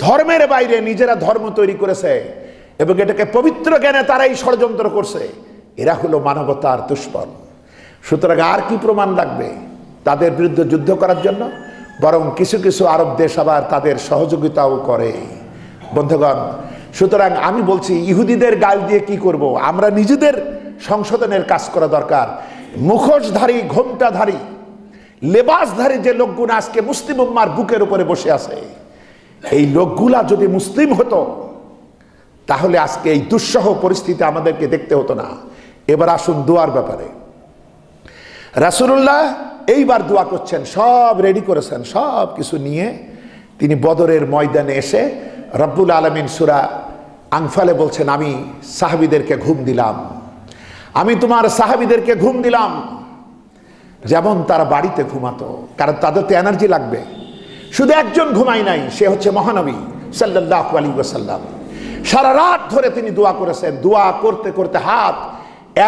ধর্মের বাইরে নিজেরা ধর্ম তৈরি করেছে এবং এটাকে পবিত্র জ্ঞানে তারাই ষড়যন্ত্র করছে, এরা হলো মানবতার দুশমন। সুতরাং আর কি প্রমাণ লাগবে তাদের বিরুদ্ধে যুদ্ধ করার জন্য? বরং কিছু কিছু আরব দেশ আবার তাদের সহযোগিতাও করে। বন্ধুগণ, সুতরাং আমি বলছি, ইহুদিদের গাল দিয়ে কি করব? আমরা নিজেদের সংশোধনের কাজ করা দরকার। মুখোশধারী, ঘোমটাধারী, লেবাসধারী যে লোকগুলো আজকে মুসলিম উম্মার বুকের উপরে বসে আছে, এই লোকগুলা যদি মুসলিম হতো তাহলে আজকে এই দুঃসহ পরিস্থিতি আমাদেরকে দেখতে হতো না। এবার আসুন দোয়ার ব্যাপারে। রাসূলুল্লাহ এইবার দোয়া করছেন, সব রেডি করেছেন, সব কিছু নিয়ে তিনি বদরের ময়দানে এসে রব্বুল আলামিন সূরা আনফালে বলছেন, আমি সাহাবীদেরকে ঘুম দিলাম, আমি তোমার সাহাবীদেরকে ঘুম দিলাম যেমন তারা বাড়িতে ঘুমাতো, কারণ তাদের তো এনার্জি লাগবে। শুধু একজন ঘুমাই নাই, সে হচ্ছে মহানবী সাল্লাল্লাহু আলাইহি ওয়াসাল্লাম। সারা রাত ধরে তিনি দোয়া করেছেন। দোয়া করতে করতে হাত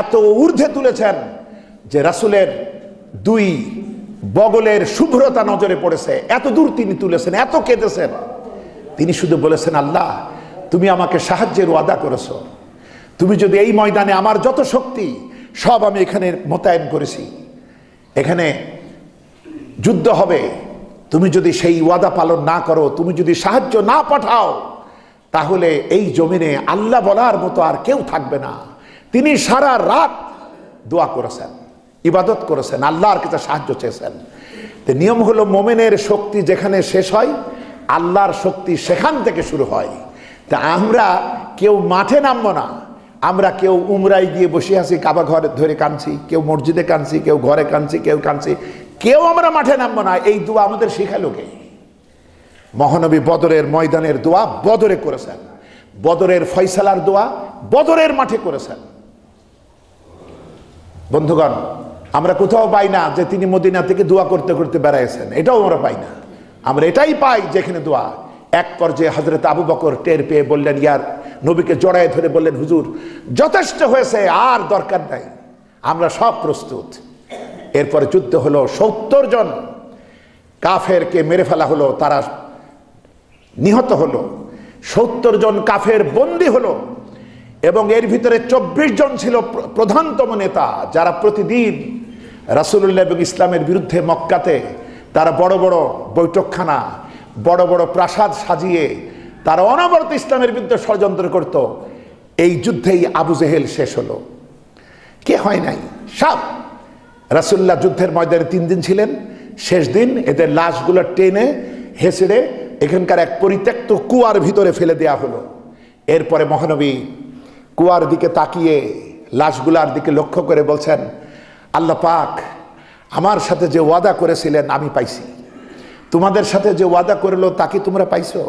এত ঊর্ধ্বে তুলেছেন যে রাসূলের দুই বগলের শুভ্রতা নজরে পড়েছে, এত দূর তিনি তুলেছেন, এত কেঁদেছেন। তিনি শুধু বলেছেন, আল্লাহ তুমি আমাকে সাহায্যের ওয়াদা করেছো, তুমি যদি এই ময়দানে আমার যত শক্তি সব আমি এখানে মোতায়েন করেছি, এখানে যুদ্ধ হবে, তুমি যদি সেই ওয়াদা পালন না করো, তুমি যদি সাহায্য না পাঠাও, তাহলে এই জমিনে আল্লাহ বলার মতো আর কেউ থাকবে না। তিনি সারা রাত দোয়া করেছেন, ইবাদত করেছেন, আল্লাহর কাছে সাহায্য চেয়েছেন। তো নিয়ম হলো মোমেনের শক্তি যেখানে শেষ হয়, আল্লাহর শক্তি সেখান থেকে শুরু হয়। তা আমরা কেউ মাঠে নামবো না, আমরা কেউ উমরায় গিয়ে বসে আছি, কাবা ঘরে ধরে কাঁদছি, কেউ মসজিদে কাঁদছি, কেউ ঘরে কাঁদছি, কেউ কাঁদছি, কেউ আমরা মাঠে নামবো না। এই দোয়া আমাদের শেখালো কে? মহানবী বদরের ময়দানের দোয়া বদরে করেছেন, বদরের ফয়সালার দোয়া বদরের মাঠে করেছেন। বন্ধুগণ, আমরা কোথাও পাই না যে তিনি মদিনা থেকে দোয়া করতে করতে বেড়াইছেন, এটাও আমরা পাই না। আমরা এটাই পাই যেখানে দোয়া। এক পর্যায়ে হযরত আবু বকর টের পেয়ে বললেন, ইয়ার নবীকে জড়ায় ধরে বললেন, হুজুর যথেষ্ট হয়েছে, আর দরকার নাই, আমরা সব প্রস্তুত। এরপরে যুদ্ধ হলো, 70 জন কাফেরকে মেরে ফেলা হলো, তারা নিহত হলো, 70 জন কাফের বন্দী হলো, এবং এর ভিতরে 24 জন ছিল প্রধানতম নেতা, যারা প্রতিদিন রাসূলুল্লাহ এবং ইসলামের বিরুদ্ধে মক্কাতে তারা বড় বড় বৈঠকখানা, বড় বড় প্রাসাদ সাজিয়ে তারা অনবরত ইসলামের বিরুদ্ধে ষড়যন্ত্র করত। এই যুদ্ধেই আবু জেহেল শেষ হলো। কে হয় নাই? সব। রাসূলুল্লাহ যুদ্ধের ময়দানে 3 দিন ছিলেন, শেষ দিন এদের লাশগুলো টেনে হেসড়ে এখানকার এক পরিত্যক্ত কুয়ার ভিতরে ফেলে দেয়া হলো। এরপরে মহানবী কুয়ার দিকে তাকিয়ে লাশগুলার দিকে লক্ষ্য করে বলছেন, আল্লাহ পাক আমার সাথে যে ওয়াদা করেছিলেন আমি পাইছি, তোমাদের সাথে যে ওয়াদা করলো তা কি তোমরা পাইছো?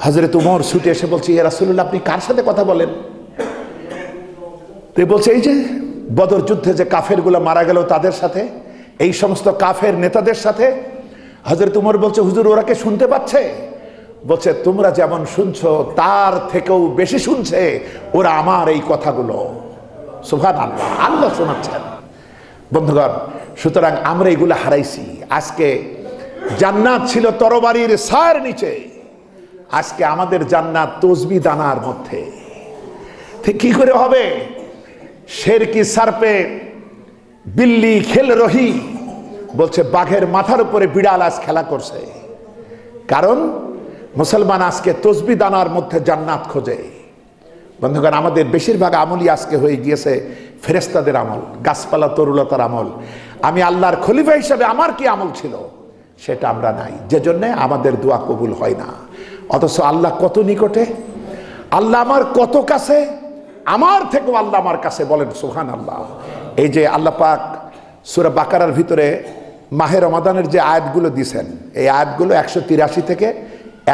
হযরত উমর ছুটে এসে বলছে, ইয়া রাসূলুল্লাহ আপনি কার সাথে কথা বলেন? তো বলছে, এই যে বদর যুদ্ধে যে কাফেরগুলো মারা গেল তাদের সাথে, এই সমস্ত কাফের নেতাদের সাথে। হযরত উমর বলছে, হুজুর ওরা কে শুনতে পাচ্ছে? বলছে, তোমরা যেমন শুনছো তার থেকেও বেশি শুনছে ওরা আমার এই কথাগুলো। সুবহানাল্লাহ, আল্লাহ শোনাচ্ছেন। বন্ধুগণ, সুতরাং আমরা এগুলো হারাইছি। আজকে জান্নাত ছিল তরবারির ছায়ার নিচে, আজকে আমাদের জান্নাত তসবিহ দানার মধ্যে। ঠিক কি করে হবে? শের কি সারপে বিল্লি খেল রহি, বলছে বাঘের মাথার উপরে বিড়াল আজ খেলা করছে। কারণ মুসলমান আজকে তসবিহ দানার মধ্যে জান্নাত খোঁজে। বন্ধুগণ, আমাদের বেশিরভাগ আমলই আজকে হয়ে গিয়েছে ফেরেশতাদের আমল, গাছপালা তরুলতার আমল। আমি আল্লাহর খলিফা হিসাবে আমার কি আমল ছিল সেটা আমরা নাই, যে জন্যে আমাদের দোয়া কবুল হয় না। অথচ আল্লাহ কত নিকটে, আল্লাহ আমার কত কাছে, আমার থেকেও আল্লাহ আমার কাছে। বলেন সুবহানাল্লাহ। এই যে আল্লাহ পাক সূরা বাকারার ভিতরে মাহে রমাদানের যে আয়াতগুলো দিয়েছেন, এই আয়াতগুলো 183 থেকে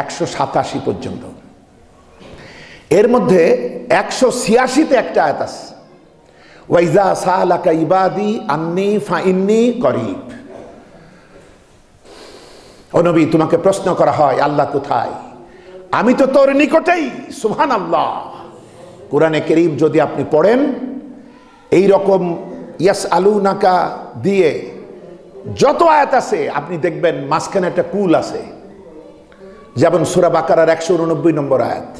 187 পর্যন্ত। এর মধ্যে 186তে একটা আয়াত আছে, ওয়াইজা সালাকা ইবাদি আন্নী ফাইন্নী করিব। ও নবী, তোমাকে প্রশ্ন করা হয় আল্লাহ কোথায়, আমি তো তোর নিকটেই। সুবহানাল্লাহ। কোরআনে কারীম যদি আপনি পড়েন, এই রকম ইয়াসআলুনাকা দিয়ে যত আয়াত আছে আপনি দেখবেন মাঝখানে একটা কুল আছে। যেমন সূরা বাকারার 189 নম্বর আয়াত,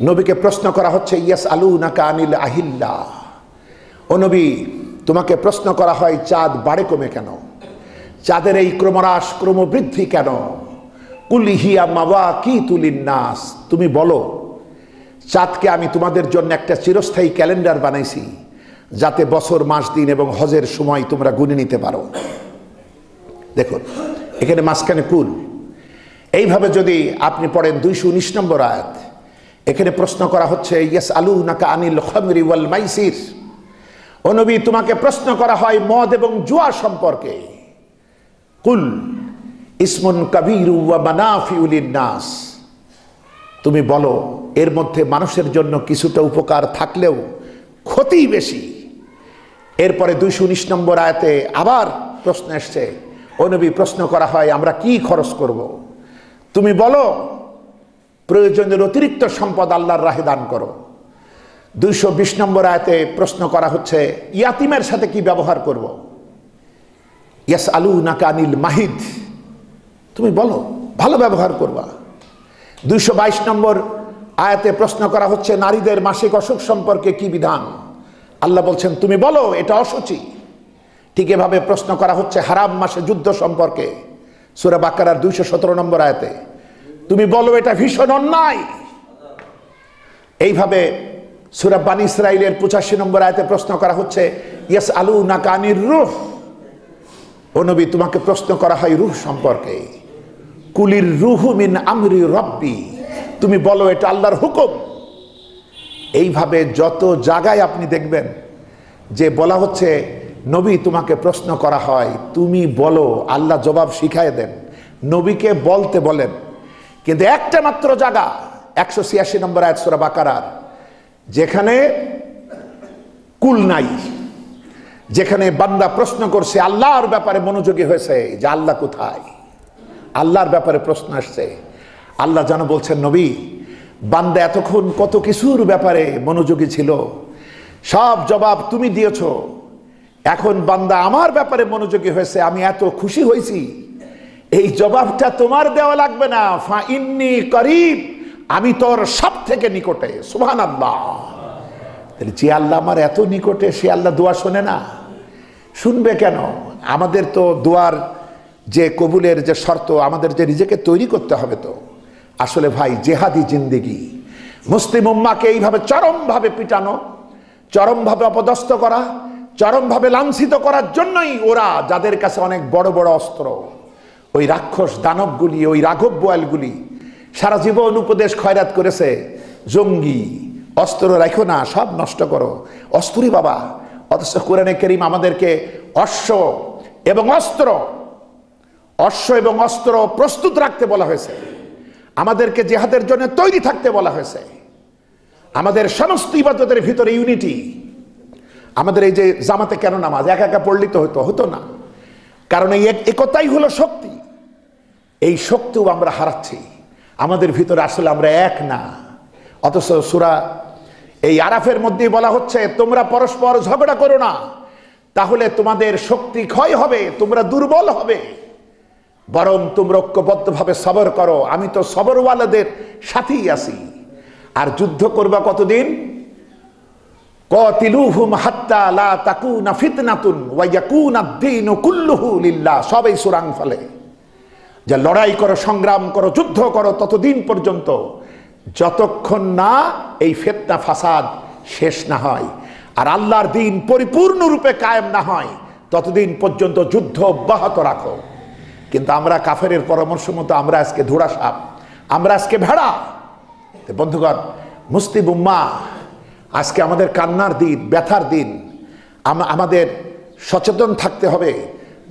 নবীকে প্রশ্ন করা হচ্ছে, ইয়াসআলুনাকা আনিল আহিল্লাহ। ও নবী, তোমাকে প্রশ্ন করা হয় চাঁদ বাড়ে কমে কেন, চাঁদের এই ক্রমহ্রাস ক্রমবৃদ্ধি কেন? কুল হিয়া মাওয়াকিতুল লিন্নাস, তুমি বলো চাঁদকে আমি তোমাদের জন্য একটা চিরস্থায়ী ক্যালেন্ডার বানাইছি, যাতে বছর মাস দিন এবং হজের সময় তোমরা গুনে নিতে পারো। দেখুন এখানে মাঝখানে কুল। এইভাবে যদি আপনি পড়েন 219 নম্বর আয়াত, এখানে প্রশ্ন করা হচ্ছে, ইয়াসআলুনাকা আনিল খামরি ওয়াল মাইসির। ও নবী, তোমাকে প্রশ্ন করা হয় মদ এবং জুয়া সম্পর্কে। কুল ইসমুন কাবীরু ওয়া মানাফিউ লিন্নাস, তুমি বলো এর মধ্যে মানুষের জন্য কিছুটা উপকার থাকলেও ক্ষতি বেশি। এরপরে 219 নম্বর আয়াতে আবার প্রশ্ন এসছে, ও নবী, প্রশ্ন করা হয় আমরা কি খরচ করব? তুমি বলো প্রয়োজনের অতিরিক্ত সম্পদ আল্লাহর রাহে দান করো। 220 নম্বর আয়াতে প্রশ্ন করা হচ্ছে ইয়াতিমের সাথে কি ব্যবহার করব? ইয়াসআলুনাকা আনিল মাহিদ, তুমি বলো, ভালো ব্যবহার করবা। 222 নম্বর আয়াতে প্রশ্ন করা হচ্ছে নারীদের মাসিক অসুখ সম্পর্কে কি বিধান। আল্লাহ বলছেন তুমি বলো এটা অসুচি। ঠিক এভাবে প্রশ্ন করা হচ্ছে হারাম মাসে যুদ্ধ সম্পর্কে, সূরা বাকারার 217 নম্বর আয়াতে, তুমি বলো এটা ভীষণ অন্যায়। এইভাবে সূরা বানী ইসরাঈলের 85 নম্বর আয়াতে প্রশ্ন করা হচ্ছে ইয়াসআলুনাকা আনির রূহ, ও নবী তোমাকে প্রশ্ন করা হয় রূহ সম্পর্কে, কুলির রূহু মিন আমরি রব্বি, তুমি বলো এটা আল্লাহর হুকুম। এইভাবে যত জায়গায় আপনি দেখবেন যে বলা হচ্ছে নবী তোমাকে প্রশ্ন করা হয়, তুমি বলো, আল্লাহ জবাব শিখায় দেন, নবীকে বলতে বলেন। কিন্তু একটা মাত্র জায়গা 186 নম্বর আয়াত সূরা বাকারার, যেখানে কুল নাই, যেখানে বান্দা প্রশ্ন করছে আল্লাহর ব্যাপারে মনোযোগী হয়েছে যে আল্লাহ কোথায়, আল্লাহর ব্যাপারে প্রশ্ন আসছে, আল্লাহ যেন বলছেন নবী বান্দা এতক্ষণ কত কিছুর ব্যাপারে মনোযোগী ছিল, সব জবাব তুমি দিয়েছ, এখন বান্দা আমার ব্যাপারে মনোযোগী হয়েছে, আমি এত খুশি হয়েছি, এই জবাবটা তোমার দেওয়া লাগবে না, ফা ইন্নী করিব, আমি তোর সব থেকে নিকটে। সুবহানাল্লাহ। তাহলে যে আল্লাহ আমার এত নিকটে, সে আল্লাহ দোয়া শোনে না? শুনবে কেন? আমাদের তো দোয়ার যে কবুলের যে শর্ত, আমাদের যে নিজেকে তৈরি করতে হবে। তো আসলে ভাই জেহাদি জিন্দেগি, মুসলিম উম্মাকে এইভাবে চরমভাবে পিটানো, চরমভাবে অপদস্থ করা, চরমভাবে লাঞ্ছিত করার জন্যই ওরা, যাদের কাছে অনেক বড় বড় অস্ত্র, ওই রাক্ষস দানবগুলি, ওই রাঘব বোয়ালগুলি সারা জীবন উপদেশ খয়রাত করেছে, জঙ্গি, অস্ত্র রাখো না, সব নষ্ট করো, অস্ত্রই বাবা। অথচ কোরআনে কারীম আমাদেরকে অশ্ব এবং অস্ত্র প্রস্তুত রাখতে বলা হয়েছে, আমাদেরকে জিহাদের জন্য তৈরি থাকতে বলা হয়েছে। আমাদের সমস্ত ইবাদতের ভিতরে ইউনিটি। আমাদের এই যে জামাতে কেন নামাজ একা একা পড়লেই তো হতো না, কারণ এই একতাই হলো শক্তি। এই শক্তিও আমরা হারাচ্ছি, আমাদের ভিতরে আসলে আমরা এক না। অথচ সূরা এই আরাফের মধ্যে বলা হচ্ছে তোমরা পরস্পর ঝগড়া করো না, তাহলে তোমাদের শক্তি ক্ষয় হবে, তোমরা দুর্বল হবে, বরং তোমরা ঐক্যবদ্ধভাবে সবর করো, আমি তো সবরওয়ালাদের সাথেই আছি। আর যুদ্ধ করবা কতদিন? কাতিলুহুম হাত্তা লা তাকুনা ফিতনাতুন ওয়া ইয়াকুনা আদ-দীনু কুল্লুহু লিল্লাহ, সবই সূরা আনফালে। যে লড়াই করো, সংগ্রাম করো, যুদ্ধ করো ততদিন পর্যন্ত, যতক্ষণ না এই ফিতনা ফাসাদ শেষ না হয় আর আল্লাহর দ্বীন পরিপূর্ণরূপে কায়েম না হয়, ততদিন পর্যন্ত যুদ্ধ অব্যাহত রাখো। কিন্তু আমরা কাফেরের পরামর্শ মতো আমরা আজকে ধোড়া সাপ, আমরা আজকে ভেড়া। বন্ধুগণ, মুসলিম উম্মাহ আজকে আমাদের কান্নার দিন, ব্যথার দিন। আমাদের সচেতন থাকতে হবে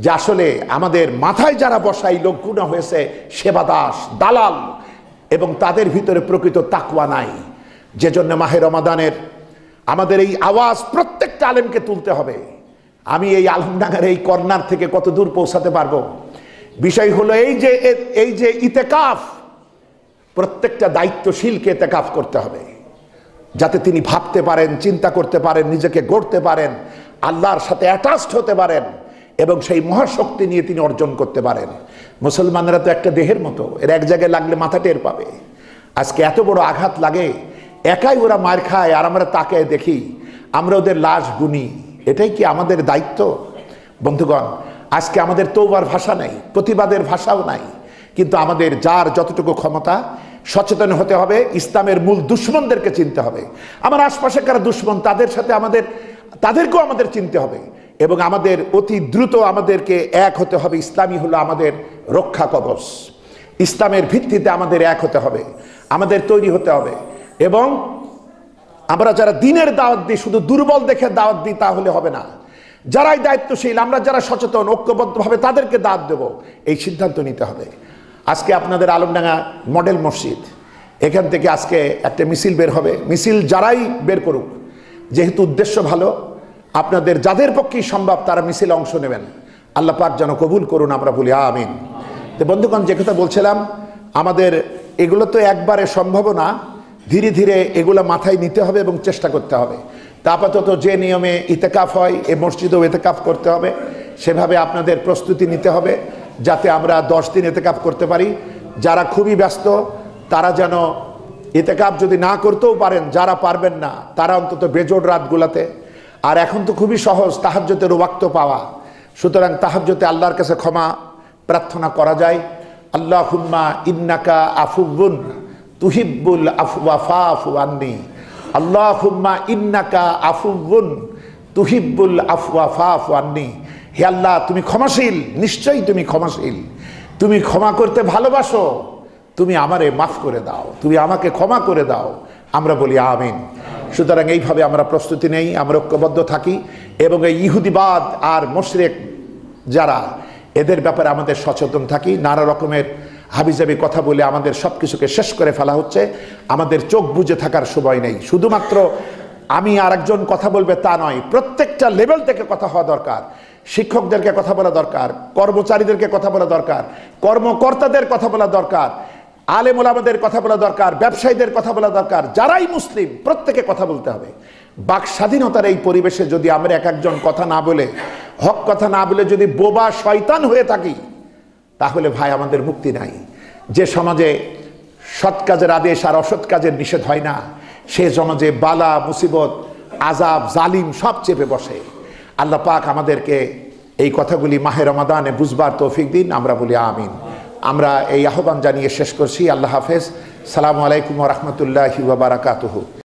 যে আসলে আমাদের মাথায় যারা বসাই লোকগুনা হয়েছে সেবাদাস, দালাল, এবং তাদের ভিতরে প্রকৃত তাকওয়া নাই। যে জন্য মাহে রমাদানের আমাদের এই আওয়াজ প্রত্যেকটা আলেমকে তুলতে হবে। আমি এই আলমডাঙ্গার এই কর্নার থেকে কত দূর পৌঁছাতে পারবো? বিষয় হলো এই যে ইতেকাফ, প্রত্যেকটা দায়িত্বশীলকে ইতেকাফ করতে হবে, যাতে তিনি ভাবতে পারেন, চিন্তা করতে পারেন, নিজেকে গড়তে পারেন, আল্লাহর সাথে অ্যাটাচড হতে পারেন এবং সেই মহাশক্তি নিয়ে তিনি অর্জন করতে পারেন। মুসলমানেরা তো একটা দেহের মতো, এর এক জায়গায় লাগলে মাথা টের পাবে। আজকে এত বড় আঘাত লাগে, একাই ওরা মার খায় আর আমরা তাকে দেখি, আমরা ওদের লাশ গুনি। এটাই কি আমাদের দায়িত্ব? বন্ধুগণ, আজকে আমাদের তওবার ভাষা নাই, প্রতিবাদের ভাষাও নাই, কিন্তু আমাদের যার যতটুকু ক্ষমতা সচেতন হতে হবে, ইসলামের মূল দুশ্মনদেরকে চিনতে হবে। আমার আশপাশে কারা দুশ্মন তাদেরকেও আমাদের চিনতে হবে এবং আমাদের অতি দ্রুত আমাদেরকে এক হতে হবে। ইসলামই হলো আমাদের রক্ষা কবচ, ইসলামের ভিত্তিতে আমাদের এক হতে হবে, আমাদের তৈরি হতে হবে। এবং আমরা যারা দিনের দাওয়াত দিই, শুধু দুর্বল দেখে দাওয়াত দিই তাহলে হবে না। যারাই দায়িত্বশীল, আমরা যারা সচেতন, ঐক্যবদ্ধভাবে তাদেরকে দাওয়াত দেব, এই সিদ্ধান্ত নিতে হবে। আজকে আপনাদের আলমডাঙ্গা মডেল মসজিদ, এখান থেকে আজকে একটা মিছিল বের হবে। মিছিল যারাই বের করুক, যেহেতু উদ্দেশ্য ভালো, আপনাদের যাদের পক্ষেই সম্ভব তারা মিছিলে অংশ নেবেন। আল্লাহ পাক যেন কবুল করুন, আমরা বলি আমিন। তো বন্ধুগণ, যে কথা বলছিলাম, আমাদের এগুলো তো একবারে সম্ভব না, ধীরে ধীরে এগুলো মাথায় নিতে হবে এবং চেষ্টা করতে হবে। তা আপাতত যে নিয়মে ইতেকাফ হয়, এ মসজিদেও ইতেকাফ করতে হবে, সেভাবে আপনাদের প্রস্তুতি নিতে হবে যাতে আমরা 10 দিন ইতিকাফ করতে পারি। যারা খুবই ব্যস্ত তারা যেন ইতিকাফ যদি না করতেও পারেন, যারা পারবেন না তারা অন্তত বেজোড় রাতগুলোতে, আর এখন তো খুবই সহজ তাহাজ্জুদের ওয়াক্ত পাওয়া, সুতরাং তাহাজ্জুদে আল্লাহর কাছে ক্ষমা প্রার্থনা করা যায়। আল্লাহুম্মা ইন্নাকা আফুউন তুহিব্বুল আফওয়া ফাফু আন্নি, আল্লাহুম্মা ইন্নাকা আফুউন তুহিব্বুল আফওয়া ফাফু আন্নি। হে আল্লাহ, তুমি ক্ষমাশীল, নিশ্চয়ই তুমি ক্ষমাশীল, তুমি ক্ষমা করতে ভালোবাসো, তুমি আমারে মাফ করে দাও, তুমি আমাকে ক্ষমা করে দাও। আমরা বলি আমিন। সুতরাং এইভাবে আমরা প্রস্তুতি নেই, আমরা ঐক্যবদ্ধ থাকি এবং এই ইহুদিবাদ আর মুশরিক যারা, এদের ব্যাপারে আমাদের সচেতন থাকি। নানা রকমের হাবিজাবি কথা বলে আমাদের সব কিছুকে শেষ করে ফেলা হচ্ছে। আমাদের চোখ বুজে থাকার সময় নেই। শুধুমাত্র আমি আর একজন কথা বলবে তা নয়, প্রত্যেকটা লেভেল থেকে কথা হওয়া দরকার। শিক্ষকদেরকে কথা বলা দরকার, কর্মচারীদেরকে কথা বলা দরকার, কর্মকর্তাদের কথা বলা দরকার, আলেম ওলামাদের কথা বলা দরকার, ব্যবসায়ীদের কথা বলা দরকার। যারাই মুসলিম প্রত্যেকে কথা বলতে হবে। বাক স্বাধীনতার এই পরিবেশে যদি আমরা এক একজন কথা না বলে, হক কথা না বলে যদি বোবা শয়তান হয়ে থাকি, তাহলে ভাই আমাদের মুক্তি নাই। যে সমাজে সৎ কাজের আদেশ আর অসৎ কাজের নিষেধ হয় না, সে সমাজে বালা মুসিবত আজাব জালিম সব চেপে বসে। আল্লাহ পাক আমাদেরকে এই কথাগুলি মাহে রমাদানে বুঝবার তৌফিক দিন। আমরা বলি আমিন। আমরা এই আহ্বান জানিয়ে শেষ করছি। আল্লাহ হাফেজ। সালামু আলাইকুম ওয়া রাহমাতুল্লাহি ওয়া বারাকাতুহু।